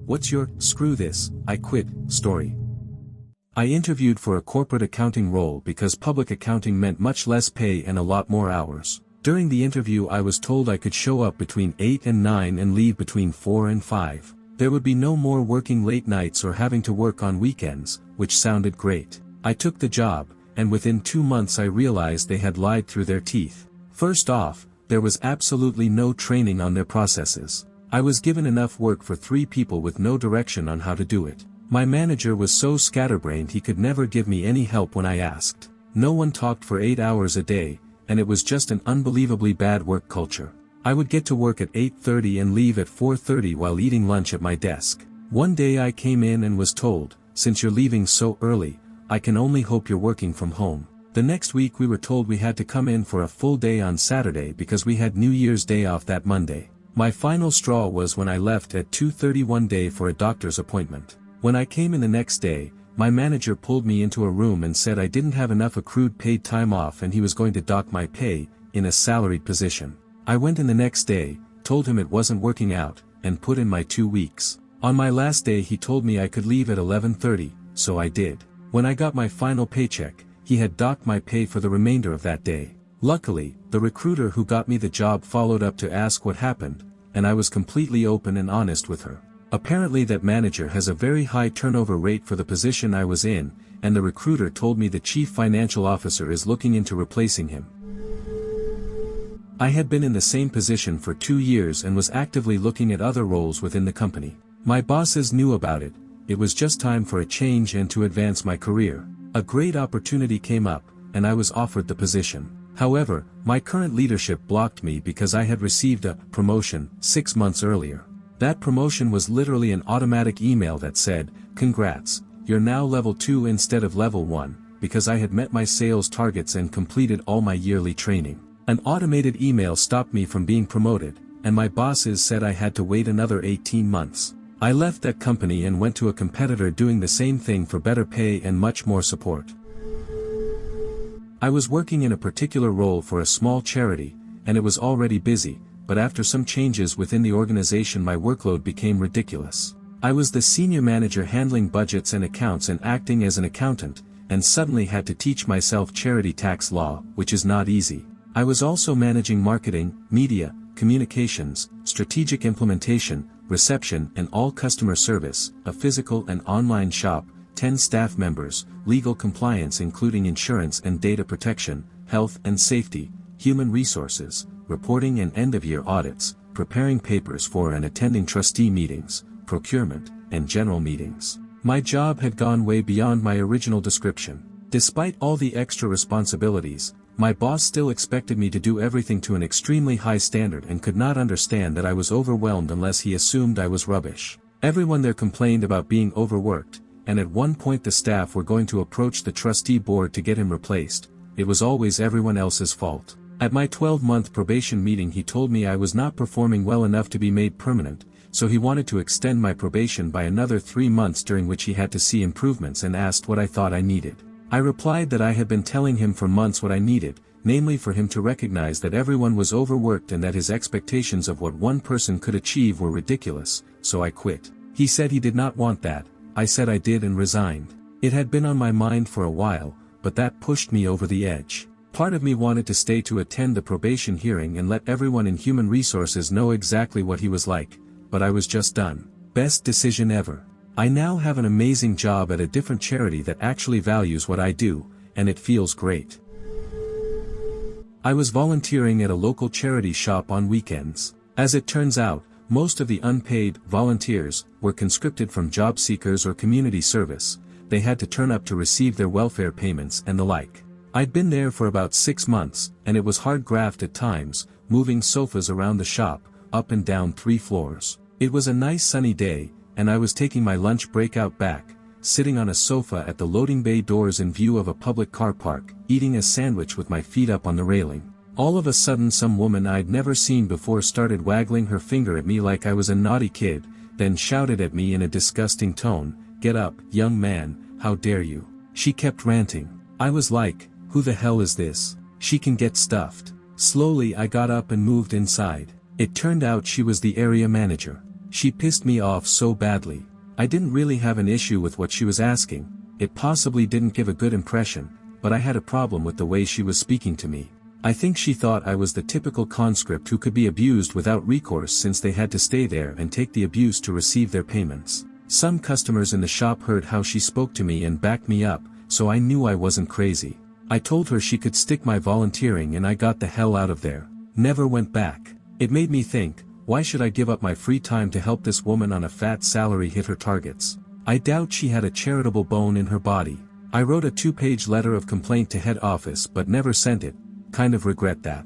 What's your, screw this, I quit, story? I interviewed for a corporate accounting role because public accounting meant much less pay and a lot more hours. During the interview I was told I could show up between 8 and 9 and leave between 4 and 5. There would be no more working late nights or having to work on weekends, which sounded great. I took the job, and within 2 months I realized they had lied through their teeth. First off, there was absolutely no training on their processes. I was given enough work for 3 people with no direction on how to do it. My manager was so scatterbrained he could never give me any help when I asked. No one talked for 8 hours a day, and it was just an unbelievably bad work culture. I would get to work at 8:30 and leave at 4:30 while eating lunch at my desk. One day I came in and was told, since you're leaving so early, I can only hope you're working from home. The next week we were told we had to come in for a full day on Saturday because we had New Year's Day off that Monday. My final straw was when I left at 2:30 one day for a doctor's appointment. When I came in the next day, my manager pulled me into a room and said I didn't have enough accrued paid time off and he was going to dock my pay, in a salaried position. I went in the next day, told him it wasn't working out, and put in my 2 weeks. On my last day he told me I could leave at 11:30, so I did. When I got my final paycheck, he had docked my pay for the remainder of that day. Luckily, the recruiter who got me the job followed up to ask what happened, and I was completely open and honest with her. Apparently that manager has a very high turnover rate for the position I was in, and the recruiter told me the chief financial officer is looking into replacing him. I had been in the same position for 2 years and was actively looking at other roles within the company. My bosses knew about it was just time for a change and to advance my career. A great opportunity came up, and I was offered the position. However, my current leadership blocked me because I had received a promotion 6 months earlier. That promotion was literally an automatic email that said, "Congrats, you're now level 2 instead of level 1, because I had met my sales targets and completed all my yearly training." An automated email stopped me from being promoted, and my bosses said I had to wait another 18 months. I left that company and went to a competitor doing the same thing for better pay and much more support. I was working in a particular role for a small charity, and it was already busy, but after some changes within the organization my workload became ridiculous. I was the senior manager handling budgets and accounts and acting as an accountant, and suddenly had to teach myself charity tax law, which is not easy. I was also managing marketing, media, communications, strategic implementation, reception and all customer service, a physical and online shop, 10 staff members, legal compliance including insurance and data protection, health and safety, human resources, reporting and end-of-year audits, preparing papers for and attending trustee meetings, procurement, and general meetings. My job had gone way beyond my original description. Despite all the extra responsibilities, my boss still expected me to do everything to an extremely high standard and could not understand that I was overwhelmed unless he assumed I was rubbish. Everyone there complained about being overworked, and at one point the staff were going to approach the trustee board to get him replaced. It was always everyone else's fault. At my 12-month probation meeting he told me I was not performing well enough to be made permanent, so he wanted to extend my probation by another 3 months during which he had to see improvements and asked what I thought I needed. I replied that I had been telling him for months what I needed, namely for him to recognize that everyone was overworked and that his expectations of what one person could achieve were ridiculous, so I quit. He said he did not want that. I said I did and resigned. It had been on my mind for a while, but that pushed me over the edge. Part of me wanted to stay to attend the probation hearing and let everyone in human resources know exactly what he was like, but I was just done. Best decision ever. I now have an amazing job at a different charity that actually values what I do, and it feels great. I was volunteering at a local charity shop on weekends. As it turns out, most of the unpaid volunteers were conscripted from job seekers or community service. They had to turn up to receive their welfare payments and the like. I'd been there for about 6 months, and it was hard graft at times, moving sofas around the shop, up and down 3 floors. It was a nice sunny day, and I was taking my lunch break out back, sitting on a sofa at the loading bay doors in view of a public car park, eating a sandwich with my feet up on the railing. All of a sudden some woman I'd never seen before started waggling her finger at me like I was a naughty kid, then shouted at me in a disgusting tone, "Get up, young man, how dare you?" She kept ranting. I was like, who the hell is this? She can get stuffed. Slowly I got up and moved inside. It turned out she was the area manager. She pissed me off so badly. I didn't really have an issue with what she was asking, it possibly didn't give a good impression, but I had a problem with the way she was speaking to me. I think she thought I was the typical conscript who could be abused without recourse since they had to stay there and take the abuse to receive their payments. Some customers in the shop heard how she spoke to me and backed me up, so I knew I wasn't crazy. I told her she could stick my volunteering and I got the hell out of there. Never went back. It made me think, why should I give up my free time to help this woman on a fat salary hit her targets? I doubt she had a charitable bone in her body. I wrote a 2-page letter of complaint to head office but never sent it. Kind of regret that.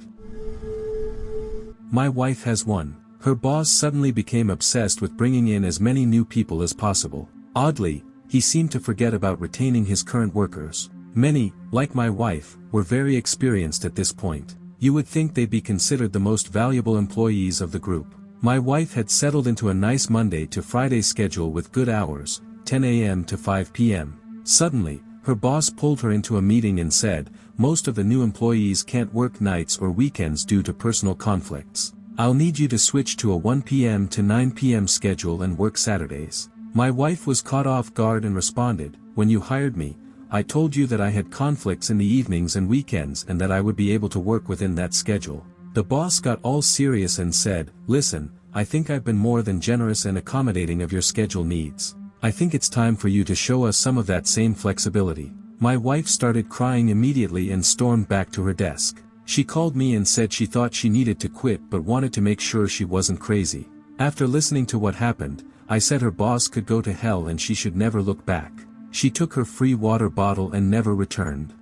My wife has one. Her boss suddenly became obsessed with bringing in as many new people as possible. Oddly, he seemed to forget about retaining his current workers. Many, like my wife, were very experienced at this point. You would think they'd be considered the most valuable employees of the group. My wife had settled into a nice Monday to Friday schedule with good hours, 10 a.m. to 5 p.m. Suddenly, her boss pulled her into a meeting and said, most of the new employees can't work nights or weekends due to personal conflicts. I'll need you to switch to a 1 p.m. to 9 p.m. schedule and work Saturdays. My wife was caught off guard and responded, when you hired me, I told you that I had conflicts in the evenings and weekends and that I would be able to work within that schedule. The boss got all serious and said, listen, I think I've been more than generous and accommodating of your schedule needs. I think it's time for you to show us some of that same flexibility. My wife started crying immediately and stormed back to her desk. She called me and said she thought she needed to quit but wanted to make sure she wasn't crazy. After listening to what happened, I said her boss could go to hell and she should never look back. She took her free water bottle and never returned.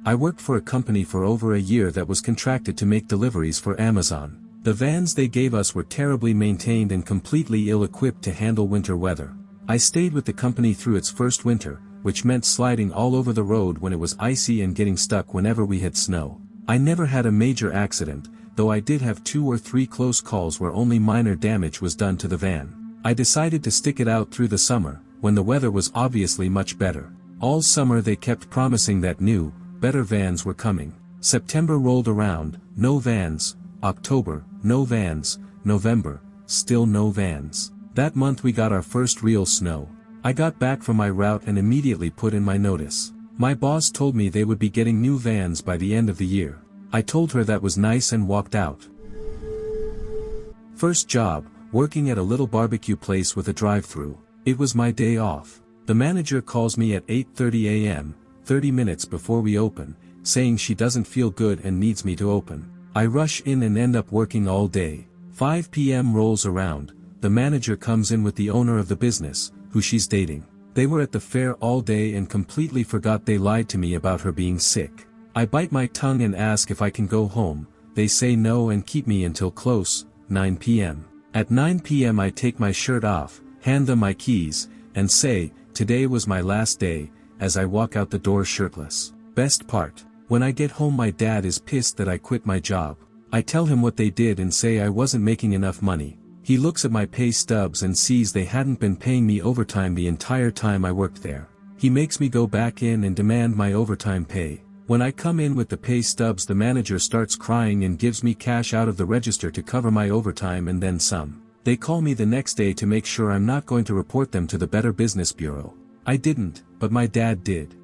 I worked for a company for over a year that was contracted to make deliveries for Amazon. The vans they gave us were terribly maintained and completely ill-equipped to handle winter weather. I stayed with the company through its first winter, which meant sliding all over the road when it was icy and getting stuck whenever we had snow. I never had a major accident, though I did have 2 or 3 close calls where only minor damage was done to the van. I decided to stick it out through the summer, when the weather was obviously much better. All summer they kept promising that new, better vans were coming. September rolled around, no vans. October, no vans. November, still no vans. That month we got our first real snow. I got back from my route and immediately put in my notice. My boss told me they would be getting new vans by the end of the year. I told her that was nice and walked out. First job, working at a little barbecue place with a drive-thru. It was my day off. The manager calls me at 8:30 a.m., 30 minutes before we open, saying she doesn't feel good and needs me to open. I rush in and end up working all day. 5 p.m. rolls around, the manager comes in with the owner of the business, who she's dating. They were at the fair all day and completely forgot they lied to me about her being sick. I bite my tongue and ask if I can go home. They say no and keep me until close, 9 p.m. At 9 p.m. I take my shirt off, hand them my keys, and say, today was my last day, as I walk out the door shirtless. Best part, when I get home my dad is pissed that I quit my job. I tell him what they did and say I wasn't making enough money. He looks at my pay stubs and sees they hadn't been paying me overtime the entire time I worked there. He makes me go back in and demand my overtime pay. When I come in with the pay stubs the manager starts crying and gives me cash out of the register to cover my overtime and then some. They call me the next day to make sure I'm not going to report them to the Better Business Bureau. I didn't, but my dad did.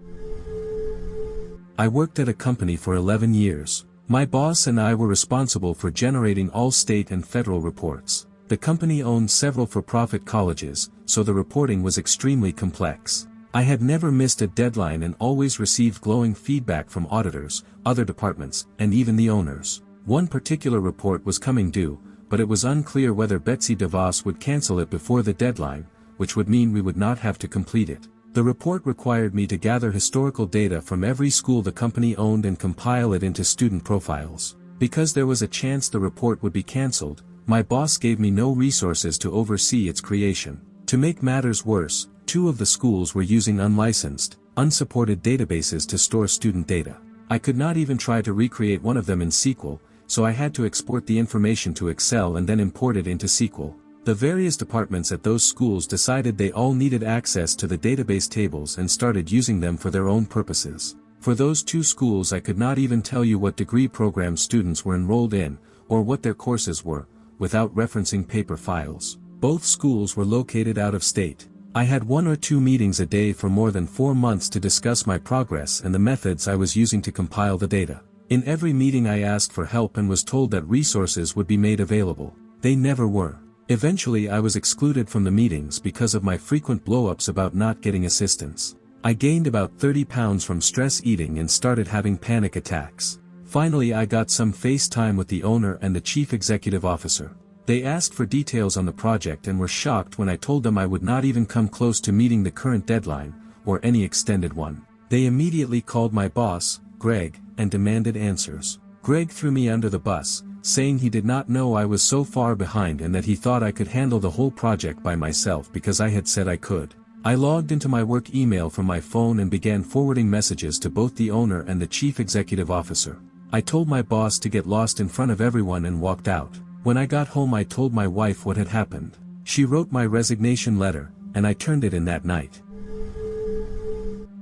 I worked at a company for 11 years. My boss and I were responsible for generating all state and federal reports. The company owned several for-profit colleges, so the reporting was extremely complex. I had never missed a deadline and always received glowing feedback from auditors, other departments, and even the owners. One particular report was coming due, but it was unclear whether Betsy DeVos would cancel it before the deadline, which would mean we would not have to complete it. The report required me to gather historical data from every school the company owned and compile it into student profiles. Because there was a chance the report would be cancelled, my boss gave me no resources to oversee its creation. To make matters worse, 2 of the schools were using unlicensed, unsupported databases to store student data. I could not even try to recreate one of them in SQL, so I had to export the information to Excel and then import it into SQL. The various departments at those schools decided they all needed access to the database tables and started using them for their own purposes. For those 2 schools I could not even tell you what degree program students were enrolled in, or what their courses were, without referencing paper files. Both schools were located out of state. I had 1 or 2 meetings a day for more than 4 months to discuss my progress and the methods I was using to compile the data. In every meeting I asked for help and was told that resources would be made available. They never were. Eventually I was excluded from the meetings because of my frequent blow-ups about not getting assistance. I gained about 30 pounds from stress eating and started having panic attacks. Finally I got some face time with the owner and the chief executive officer. They asked for details on the project and were shocked when I told them I would not even come close to meeting the current deadline, or any extended one. They immediately called my boss, Greg, and demanded answers. Greg threw me under the bus, saying he did not know I was so far behind and that he thought I could handle the whole project by myself because I had said I could. I logged into my work email from my phone and began forwarding messages to both the owner and the chief executive officer. I told my boss to get lost in front of everyone and walked out. When I got home I told my wife what had happened. She wrote my resignation letter, and I turned it in that night.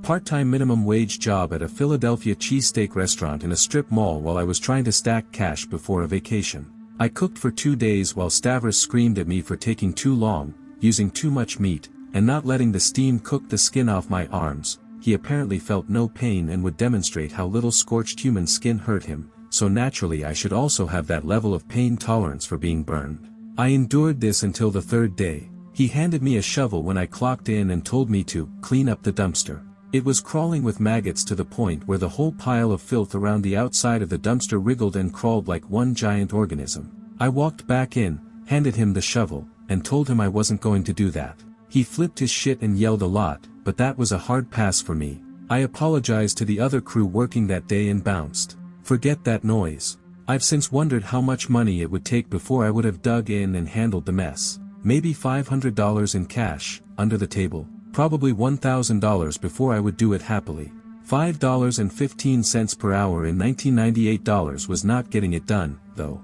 Part-time minimum wage job at a Philadelphia cheesesteak restaurant in a strip mall while I was trying to stack cash before a vacation. I cooked for 2 days while Stavros screamed at me for taking too long, using too much meat, and not letting the steam cook the skin off my arms. He apparently felt no pain and would demonstrate how little scorched human skin hurt him, so naturally I should also have that level of pain tolerance for being burned. I endured this until the 3rd day. He handed me a shovel when I clocked in and told me to clean up the dumpster. It was crawling with maggots to the point where the whole pile of filth around the outside of the dumpster wriggled and crawled like one giant organism. I walked back in, handed him the shovel, and told him I wasn't going to do that. He flipped his shit and yelled a lot, but that was a hard pass for me. I apologized to the other crew working that day and bounced. Forget that noise. I've since wondered how much money it would take before I would have dug in and handled the mess. Maybe $500 in cash, under the table. Probably $1,000 before I would do it happily. $5.15 per hour in 1998 was not getting it done, though.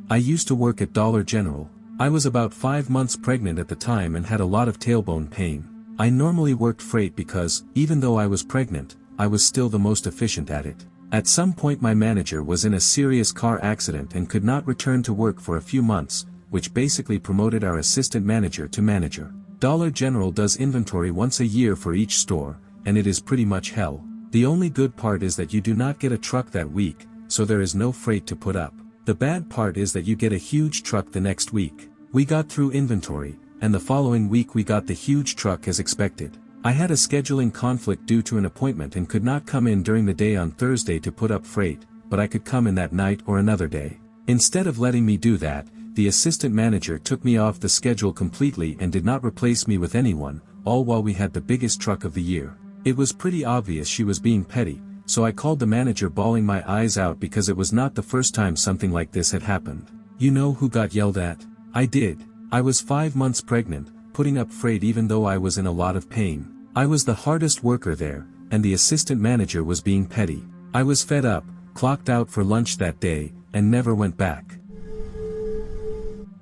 I used to work at Dollar General. I was about 5 months pregnant at the time and had a lot of tailbone pain. I normally worked freight because, even though I was pregnant, I was still the most efficient at it. At some point my manager was in a serious car accident and could not return to work for a few months, which basically promoted our assistant manager to manager. Dollar General does inventory once a year for each store, and it is pretty much hell. The only good part is that you do not get a truck that week, so there is no freight to put up. The bad part is that you get a huge truck the next week. We got through inventory, and the following week we got the huge truck as expected. I had a scheduling conflict due to an appointment and could not come in during the day on Thursday to put up freight, but I could come in that night or another day. Instead of letting me do that, the assistant manager took me off the schedule completely and did not replace me with anyone, all while we had the biggest truck of the year. It was pretty obvious she was being petty, so I called the manager bawling my eyes out because it was not the first time something like this had happened. You know who got yelled at? I did. I was 5 months pregnant, putting up freight even though I was in a lot of pain. I was the hardest worker there, and the assistant manager was being petty. I was fed up, clocked out for lunch that day, and never went back.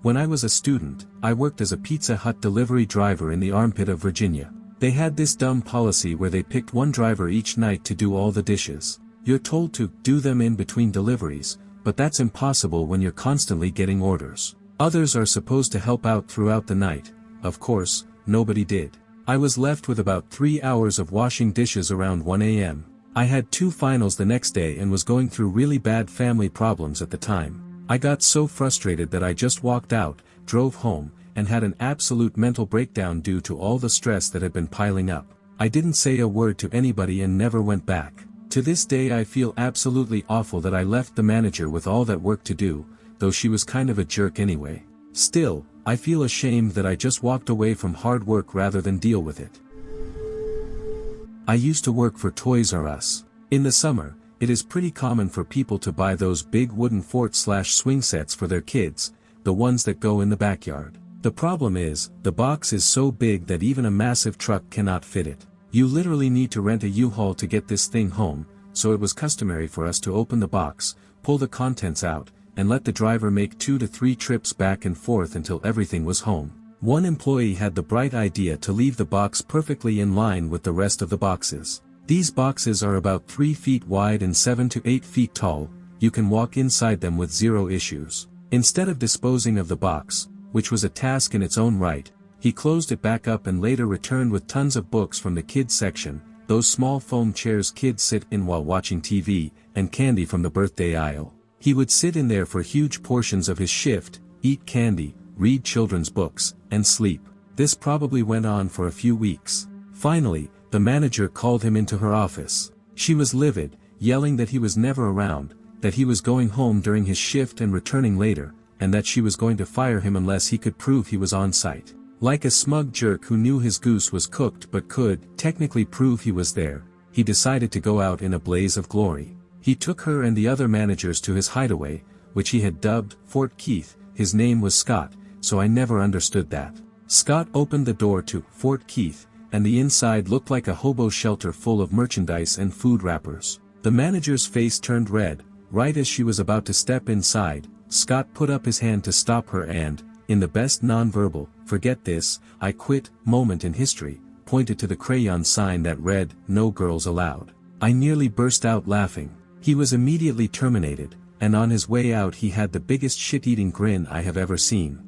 When I was a student, I worked as a Pizza Hut delivery driver in the armpit of Virginia. They had this dumb policy where they picked one driver each night to do all the dishes. You're told to do them in between deliveries, but that's impossible when you're constantly getting orders. Others are supposed to help out throughout the night. Of course, nobody did. I was left with about 3 hours of washing dishes around 1 a.m. I had 2 finals the next day and was going through really bad family problems at the time. I got so frustrated that I just walked out, drove home, and had an absolute mental breakdown due to all the stress that had been piling up. I didn't say a word to anybody and never went back. To this day I feel absolutely awful that I left the manager with all that work to do, though she was kind of a jerk anyway. Still, I feel ashamed that I just walked away from hard work rather than deal with it. I used to work for Toys R Us. In the summer, it is pretty common for people to buy those big wooden fort/swing sets for their kids, the ones that go in the backyard. The problem is, the box is so big that even a massive truck cannot fit it. You literally need to rent a U-Haul to get this thing home, so it was customary for us to open the box, pull the contents out, and let the driver make 2 to 3 trips back and forth until everything was home. One employee had the bright idea to leave the box perfectly in line with the rest of the boxes. These boxes are about 3 feet wide and 7 to 8 feet tall. You can walk inside them with zero issues. Instead of disposing of the box, which was a task in its own right, he closed it back up and later returned with tons of books from the kids section, those small foam chairs kids sit in while watching TV, and candy from the birthday aisle. He would sit in there for huge portions of his shift, eat candy, read children's books, and sleep. This probably went on for a few weeks. Finally, the manager called him into her office. She was livid, yelling that he was never around, that he was going home during his shift and returning later, and that she was going to fire him unless he could prove he was on site. Like a smug jerk who knew his goose was cooked but could, technically, prove he was there, he decided to go out in a blaze of glory. He took her and the other managers to his hideaway, which he had dubbed Fort Keith. His name was Scott, so I never understood that. Scott opened the door to Fort Keith, and the inside looked like a hobo shelter full of merchandise and food wrappers. The manager's face turned red. Right as she was about to step inside, Scott put up his hand to stop her and, in the best non-verbal, "Forget this, I quit," moment in history, pointed to the crayon sign that read, "No girls allowed." I nearly burst out laughing. He was immediately terminated, and on his way out he had the biggest shit-eating grin I have ever seen.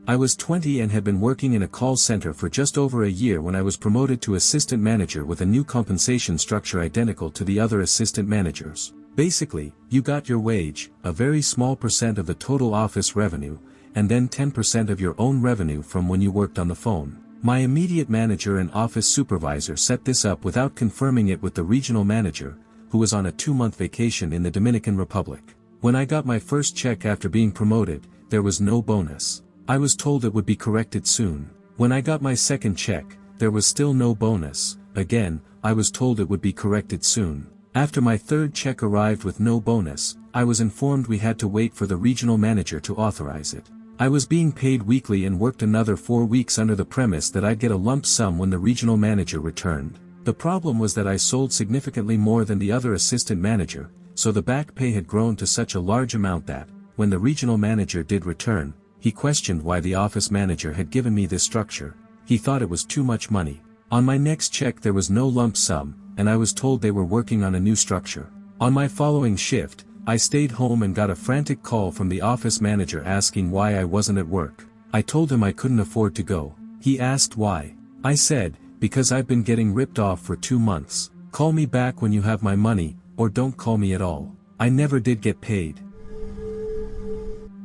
I was 20 and had been working in a call center for just over a year when I was promoted to assistant manager with a new compensation structure identical to the other assistant managers. Basically, you got your wage, a very small percent of the total office revenue, and then 10% of your own revenue from when you worked on the phone. My immediate manager and office supervisor set this up without confirming it with the regional manager, who was on a 2-month vacation in the Dominican Republic. When I got my first check after being promoted, there was no bonus. I was told it would be corrected soon. When I got my second check, there was still no bonus. Again, I was told it would be corrected soon. After my third check arrived with no bonus, I was informed we had to wait for the regional manager to authorize it. I was being paid weekly and worked another 4 weeks under the premise that I'd get a lump sum when the regional manager returned. The problem was that I sold significantly more than the other assistant manager, so the back pay had grown to such a large amount that, when the regional manager did return, he questioned why the office manager had given me this structure. He thought it was too much money. On my next check there was no lump sum, and I was told they were working on a new structure. On my following shift, I stayed home and got a frantic call from the office manager asking why I wasn't at work. I told him I couldn't afford to go. He asked why. I said, "Because I've been getting ripped off for 2 months. Call me back when you have my money, or don't call me at all." I never did get paid.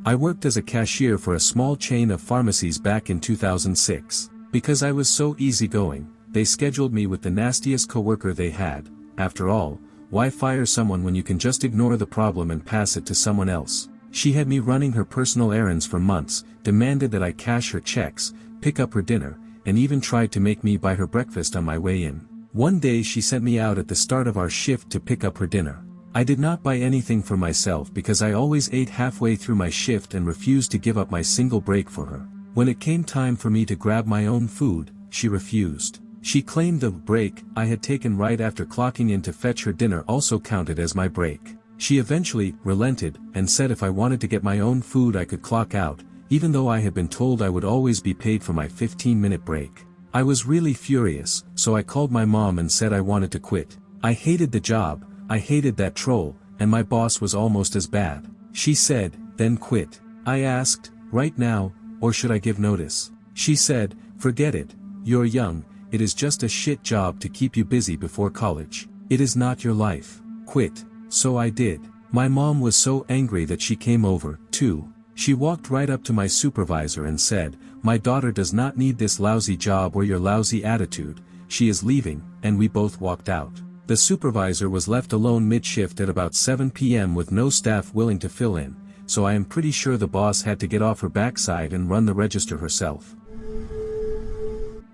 I worked as a cashier for a small chain of pharmacies back in 2006. Because I was so easygoing, they scheduled me with the nastiest coworker they had. After all, why fire someone when you can just ignore the problem and pass it to someone else? She had me running her personal errands for months, demanded that I cash her checks, pick up her dinner, and even tried to make me buy her breakfast on my way in. One day she sent me out at the start of our shift to pick up her dinner. I did not buy anything for myself because I always ate halfway through my shift and refused to give up my single break for her. When it came time for me to grab my own food, she refused. She claimed the break I had taken right after clocking in to fetch her dinner also counted as my break. She eventually relented and said if I wanted to get my own food I could clock out, even though I had been told I would always be paid for my 15-minute break. I was really furious, so I called my mom and said I wanted to quit. I hated the job, I hated that troll, and my boss was almost as bad. She said, "Then quit." I asked, "Right now, or should I give notice?" She said, "Forget it, you're young, it is just a shit job to keep you busy before college. It is not your life. Quit." So I did. My mom was so angry that she came over, too. She walked right up to my supervisor and said, "My daughter does not need this lousy job or your lousy attitude, she is leaving," and we both walked out. The supervisor was left alone mid-shift at about 7 p.m. with no staff willing to fill in, so I am pretty sure the boss had to get off her backside and run the register herself.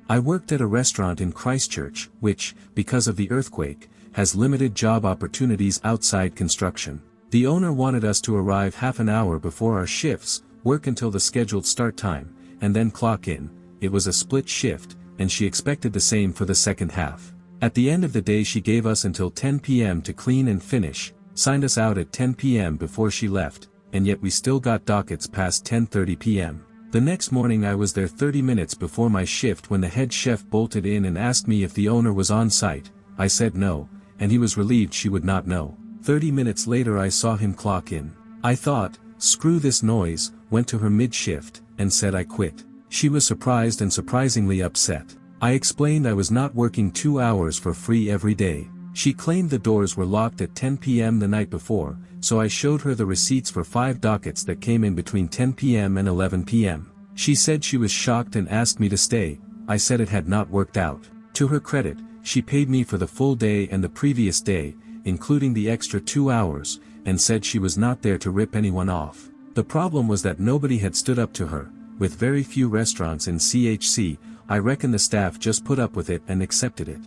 I worked at a restaurant in Christchurch, which, because of the earthquake, has limited job opportunities outside construction. The owner wanted us to arrive half an hour before our shifts, work until the scheduled start time, and then clock in. It was a split shift, and she expected the same for the second half. At the end of the day she gave us until 10 p.m. to clean and finish, signed us out at 10 p.m. before she left, and yet we still got dockets past 10:30 p.m. The next morning I was there 30 minutes before my shift when the head chef bolted in and asked me if the owner was on site. I said no, and he was relieved she would not know. 30 minutes later I saw him clock in. I thought, screw this noise, went to her mid-shift, and said I quit. She was surprised and surprisingly upset. I explained I was not working 2 hours for free every day. She claimed the doors were locked at 10 p.m. the night before, so I showed her the receipts for 5 dockets that came in between 10 p.m. and 11 p.m. She said she was shocked and asked me to stay. I said it had not worked out. To her credit, she paid me for the full day and the previous day, including the extra 2 hours, and said she was not there to rip anyone off. The problem was that nobody had stood up to her. With very few restaurants in CHC, I reckon the staff just put up with it and accepted it.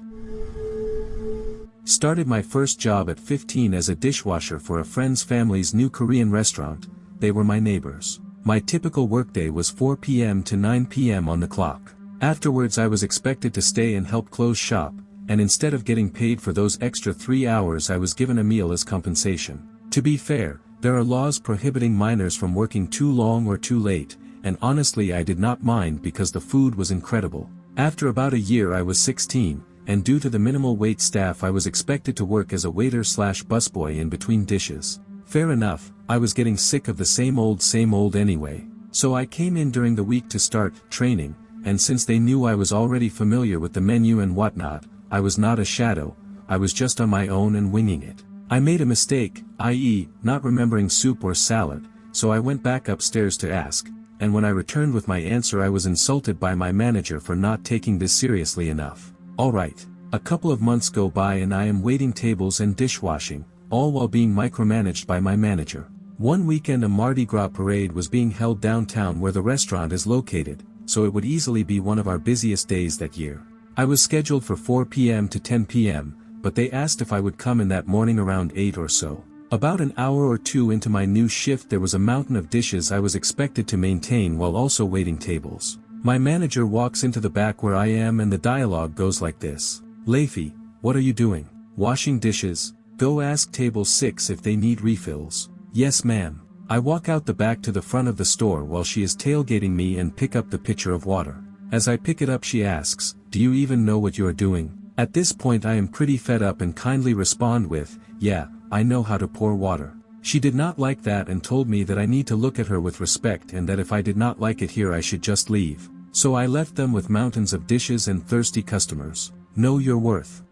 Started my first job at 15 as a dishwasher for a friend's family's new Korean restaurant. They were my neighbors. My typical workday was 4 p.m. to 9 p.m. on the clock. Afterwards I was expected to stay and help close shop, and instead of getting paid for those extra 3 hours I was given a meal as compensation. To be fair, there are laws prohibiting minors from working too long or too late, and honestly I did not mind because the food was incredible. After about a year I was 16, and due to the minimal wait staff I was expected to work as a waiter/busboy in between dishes. Fair enough, I was getting sick of the same old anyway. So I came in during the week to start training, and since they knew I was already familiar with the menu and whatnot, I was not a shadow, I was just on my own and winging it. I made a mistake, i.e., not remembering soup or salad, so I went back upstairs to ask, and when I returned with my answer I was insulted by my manager for not taking this seriously enough. Alright, a couple of months go by and I am waiting tables and dishwashing, all while being micromanaged by my manager. One weekend a Mardi Gras parade was being held downtown where the restaurant is located, so it would easily be one of our busiest days that year. I was scheduled for 4 p.m. to 10 p.m., but they asked if I would come in that morning around 8 or so. About an hour or two into my new shift there was a mountain of dishes I was expected to maintain while also waiting tables. My manager walks into the back where I am and the dialogue goes like this. Leify, what are you doing? Washing dishes? Go ask table 6 if they need refills. Yes ma'am. I walk out the back to the front of the store while she is tailgating me and pick up the pitcher of water. As I pick it up she asks, do you even know what you are doing? At this point I am pretty fed up and kindly respond with, yeah, I know how to pour water. She did not like that and told me that I need to look at her with respect and that if I did not like it here I should just leave. So I left them with mountains of dishes and thirsty customers. Know your worth.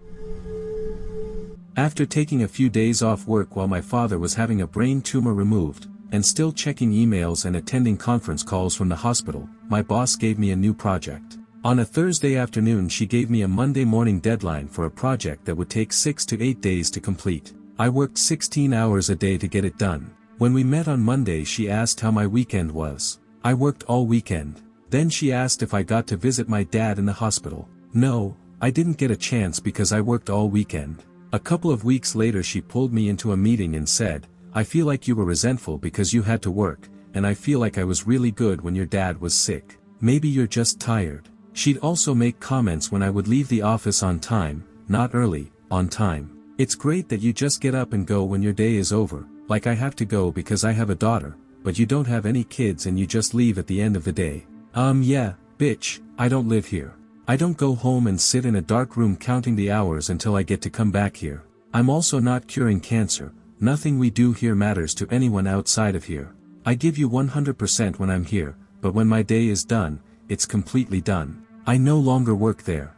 After taking a few days off work while my father was having a brain tumor removed, and still checking emails and attending conference calls from the hospital, my boss gave me a new project. On a Thursday afternoon she gave me a Monday morning deadline for a project that would take 6 to 8 days to complete. I worked 16 hours a day to get it done. When we met on Monday she asked how my weekend was. I worked all weekend. Then she asked if I got to visit my dad in the hospital. No, I didn't get a chance because I worked all weekend. A couple of weeks later she pulled me into a meeting and said, I feel like you were resentful because you had to work, and I feel like I was really good when your dad was sick. Maybe you're just tired. She'd also make comments when I would leave the office on time, not early, on time. It's great that you just get up and go when your day is over, like I have to go because I have a daughter, but you don't have any kids and you just leave at the end of the day. Yeah, bitch, I don't live here. I don't go home and sit in a dark room counting the hours until I get to come back here. I'm also not curing cancer, nothing we do here matters to anyone outside of here. I give you 100% when I'm here, but when my day is done, it's completely done. I no longer work there.